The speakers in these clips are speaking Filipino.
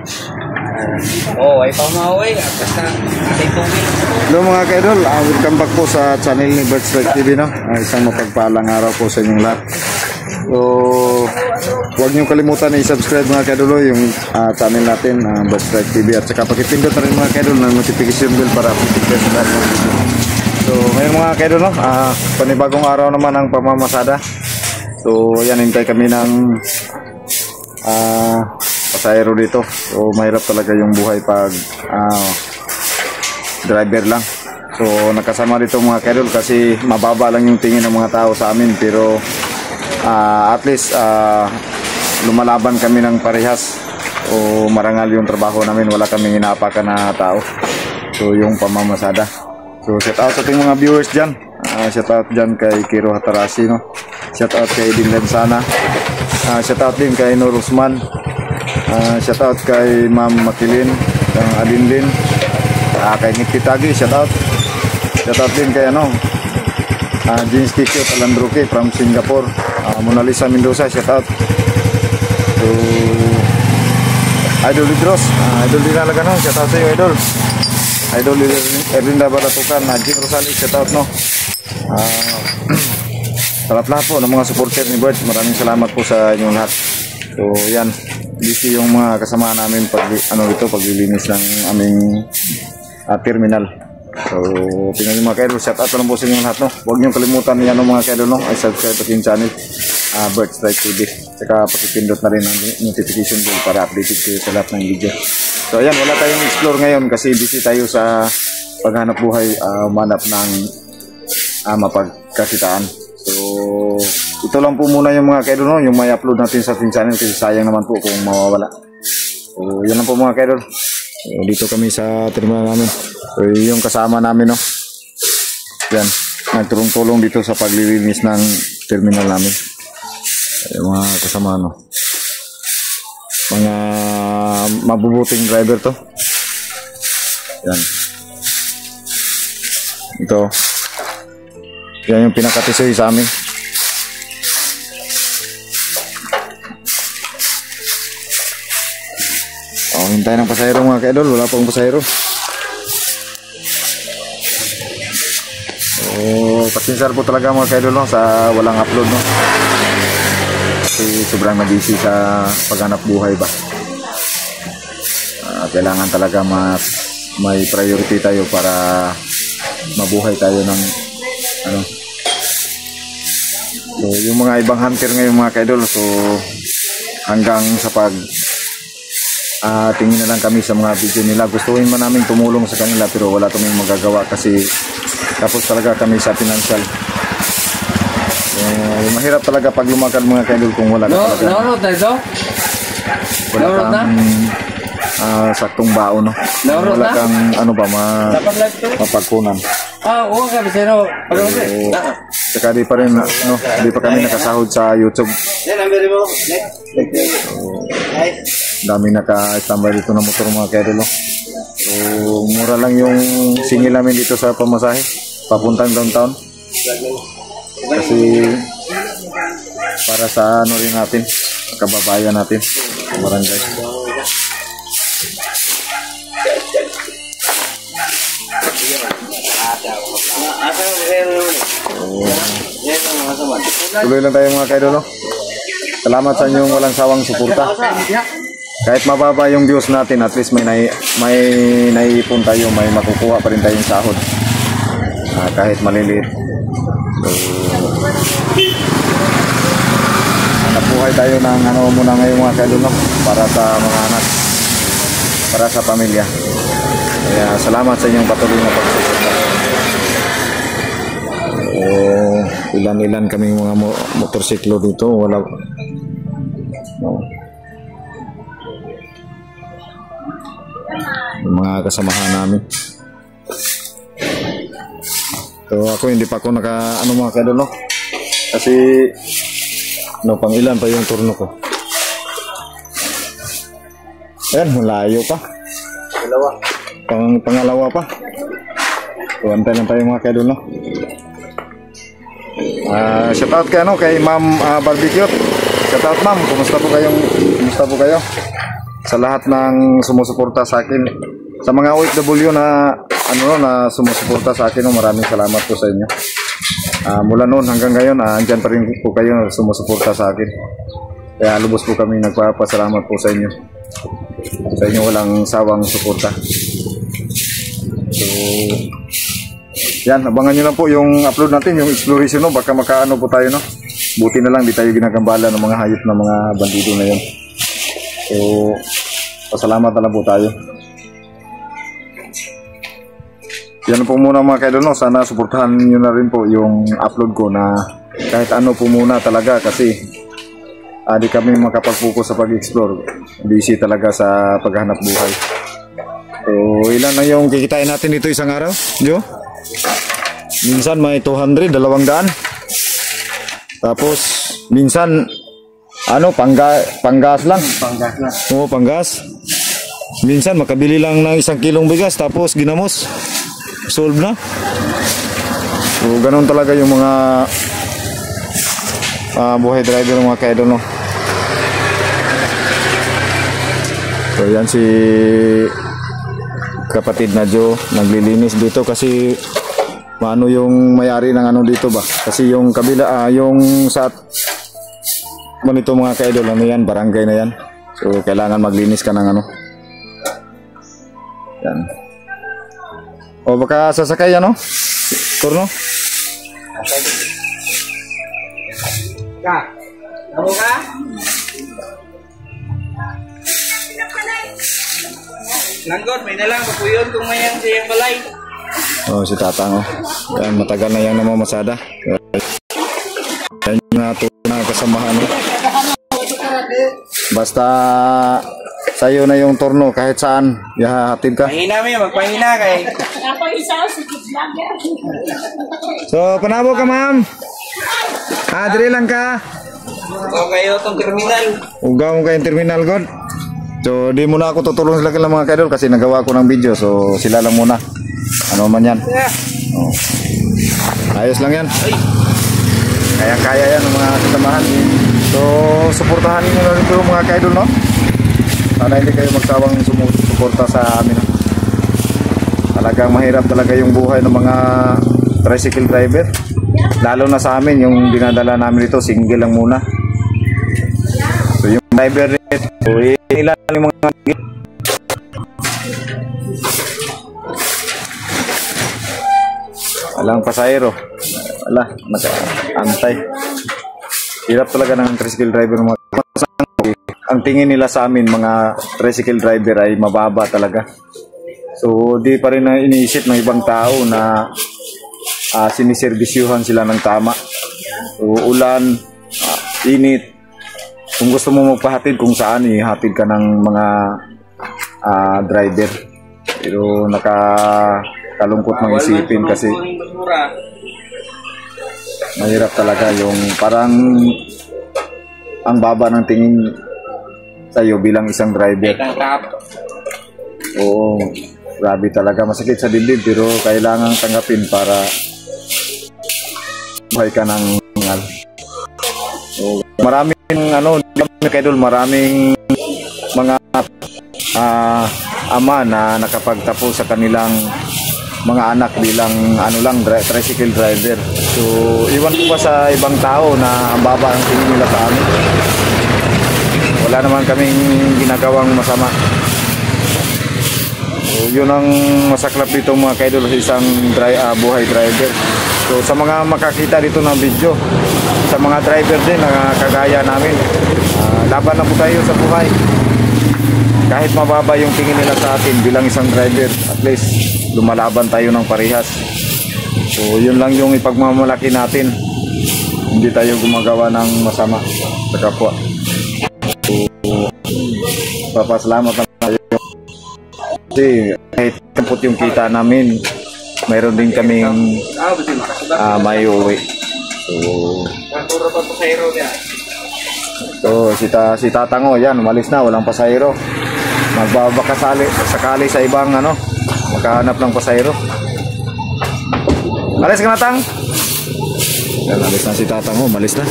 Ay pamaway. Basta atay tubig. Hello mga ka-idol, welcome back po sa channel ni Bird Strike TV, no? Isang mapagpalang araw po sa inyong lahat. So, huwag niyo kalimutan na i-subscribe mga ka-idol yung channel natin, Bird Strike TV, at saka pakipindot na rin mga ka-idol ng notification bell para update kayo sa lahat ng video. So, ngayon mga ka-idol, no? Panibagong araw naman ang pamamasada. So, yan, hintay kami ng pasahero dito. So, mahirap talaga yung buhay pag driver lang. So, nakasama dito mga ka-idol kasi mababa lang yung tingin ng mga tao sa amin, pero at least lumalaban kami ng parehas. O marangal yung trabaho namin, wala kaming inaapakan na tao. So, yung pamamasada. So, shout out sa ating mga viewers dyan. Shout out dyan kay Kiro Hatarasi, no? Shout out kay Edin Lensana. Shout out din kay Nur Usman. Shout out kay Ma'am Makilin, kang Adinlin, kay Nick Kitagi, shout out din kay James Kikyo Talandruki from Singapore, Mona Lisa Mendoza, shout out to Idol Lidros, Idol Dinalaga, no? Shout out sa iyo Idol Erlinda Baratukan, Jim Rosales, shout out, no? Sa lahat po ng mga supporter ni Bird, maraming salamat po sa inyong lahat. So yan, busy yung mga kasama namin paglilinis ng aming terminal. So tingnan nyo mga ka-idol, shout out lang po sa inyong lahat, no? Huwag nyo kalimutan yan mga ka-idol, no? Ay subscribe at yung channel Bird Strike TV, saka pakipindot na rin ang notification bell para updated kayo sa lahat ng video. So ayan, wala tayong explore ngayon kasi busy tayo sa paghanap buhay, manap ng mapagkasitaan. So ito lang po muna yung mga ka-idol, no? Yung may upload natin sa ating channel kasi sayang naman po kung mawawala. So yan lang po mga ka-idol. So, dito kami sa terminal namin. So yung kasama namin, no? Yan, nagtulong-tulong dito sa paglilinis ng terminal namin. Yung mga kasama, no? Mga mabubuting driver to. Yan. Ito. Yan yung pinakatisoy sa amin. Hintay ng pasahero mga ka-idol, wala pang pasahero. So, pasinsar po talaga mga ka-idol, no, sa walang upload, no? Kasi sobrang na-busy sa paghanap buhay ba. Kailangan talaga may priority tayo para mabuhay tayo ng So, yung mga ibang hunter ngayon mga ka-idol, so hanggang sa tingin na lang kami sa mga video nila. Gustuhin man namin tumulong sa kanila pero wala kaming magagawa kasi tapos talaga kami sa financial. Mahirap talaga pag lumakad mga ka-idol kung wala ka talaga. Wala kang saktong baon, no? Wala kang mapagkunan. Oo ka, pero saka di pa rin, di pa kami nakasahod sa YouTube. Dami naka-standby dito na motor mga ka-idol, no? So mura lang yung singil namin dito sa pamasahe papuntang downtown kasi para sa rin natin, kababayan natin, barangay. Tuloy lang tayo mga ka-idol, no? Salamat sa inyong walang sawang suporta. Kahit mababa yung views natin, at least may naiipon tayo, may makukuha pa rin tayong sahod. Kahit maliliit. So, nabuhay tayo ng muna ngayon mga ka-idol, no? Para sa mga anak, para sa pamilya. Kaya salamat sa inyong patuloy na pagsuporta. Ilan-ilan kaming mga motorsiklo dito, wala. Yung mga kasamahan namin. So ako hindi pa ako mga ka-idol, no? Kasi pang ilan pa yung turno ko. Ayan, malayo pa. Pangalawa pa. So antay lang tayo mga ka-idol, no? Shoutout kay Ma'am Barbecue. Shoutout ma'am, kumusta po kayo? sa lahat ng sumusuporta sa akin. Sa mga OFW na na sumusuporta sa akin, maraming salamat po sa inyo. Mula noon hanggang ngayon, andyan pa rin po kayo sumusuporta sa akin. Kaya lubos po kami nagpapasalamat po sa inyo. Sa inyo walang sawang suporta. So, yan, abangan nyo lang po yung upload natin, yung exploration, no? Baka makaano po tayo, no? Buti na lang di tayo ginagambala ng mga hayop na mga bandido na yun. So, pasalamat na lang po tayo. Yan po muna mga kaidol, no? Sana suportahan nyo na rin po yung upload ko na kahit ano po muna talaga kasi di kami makapag-focus sa pag-explore. Busy talaga sa paghahanap buhay. So, ilan na yung kikitain natin dito isang araw, Jo? Minsan may 200, 200. Tapos, minsan, panggas lang. Panggas na. Oo, panggas. Minsan, makabili lang ng 1 kilong bigas, tapos ginamos. Solve na. So, ganun talaga yung mga buhay driver ng mga kaidol, no? So, yan si kapatid na Joe, naglilinis dito kasi maano yung may-ari ng dito ba? Kasi yung kabila, yung sa ganito mga kaidol, yan, barangay na yan. So, kailangan maglinis ka ng yan. O baka sasakay Turno? Ka? Ako ka? Langgot, may nalang kapuyon kung may ang siyang balay. Si Tatang, yan, matagal na yung namamasada. Yan yung na kasamahan, Basta sa'yo na yung turno kahit saan, ihahatid ka. Mahina mo yun, magpahina kay. So, panabo ka, ma'am. Diri lang ka. O kayo itong terminal. Ugaw mo kayong terminal, God. So, di muna ako tutulong sila kila mga kaidol kasi nagawa ko ng video. So, sila lang muna. Ano man yan. Ayos lang yan. Kaya-kaya yan ang mga kasamahan. So, suportahan niyo na rin ito mga kaidol, no? Sana hindi kayo magsawang sumuporta sa amin. Talagang mahirap talaga yung buhay ng mga tricycle driver. Lalo na sa amin, yung dinadala namin dito, single lang muna. So yung driver rin, so ilan yung mga walang pasahero. Wala, naka-antay. Hirap talaga ng tricycle driver ng mga ang tingin nila sa amin mga tricycle driver ay mababa talaga. So di pa rin na iniisip ng ibang tao na siniservisyuhan sila ng tama. So ulan, init. Kung gusto mo magpahatid kung saan, ihatid ka ng mga driver. Pero nakakalungkot mang isipin kasi mahirap talaga yung parang ang baba ng tingin sa'yo bilang isang driver. Oo, grabe talaga. Masakit sa dibdib pero kailangan tanggapin para buhay ka ng mangal. So, maraming maraming mga ama na nakapagtapos sa kanilang mga anak bilang tricycle driver. So, iwan ko pa sa ibang tao na ang baba ang tingin nila sa amin. Wala naman kaming ginagawang masama. So, yun ang masaklap dito mga kaidol sa isang buhay driver. So, sa mga makakita dito ng video, sa mga driver din na kagaya namin, laban na po tayo sa buhay. Kahit mababa yung tingin nila sa atin bilang isang driver, at least lumalaban tayo ng parehas. So, yun lang yung ipagmamalaki natin. Hindi tayo gumagawa ng masama sa kapwa. So, papasalamat na tayo. Kasi kahit kamput yung kita namin, mayroon din kaming may uwi. So, si Tatang, yan, umalis na, walang pasahero. Magbabaka sakali sa ibang makahanap ng pasahero. Alis ka na, Tang? Yan, alis na si Tatang, umalis na.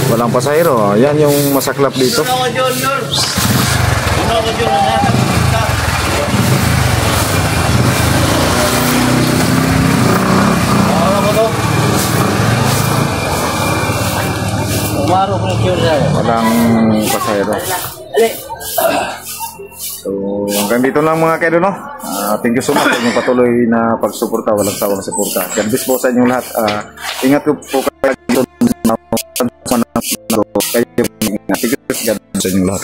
Walang pasahero. Yan yung masaklap dito. Walang pasahero. So, hanggang dito lang mga kaidol, no? Thank you so much sa inyong patuloy na pagsuporta, walang sawang suporta. God bless po sa inyong lahat. Ingat ko po kayo dito. Kayo, ingat. Thank you sa inyong lahat.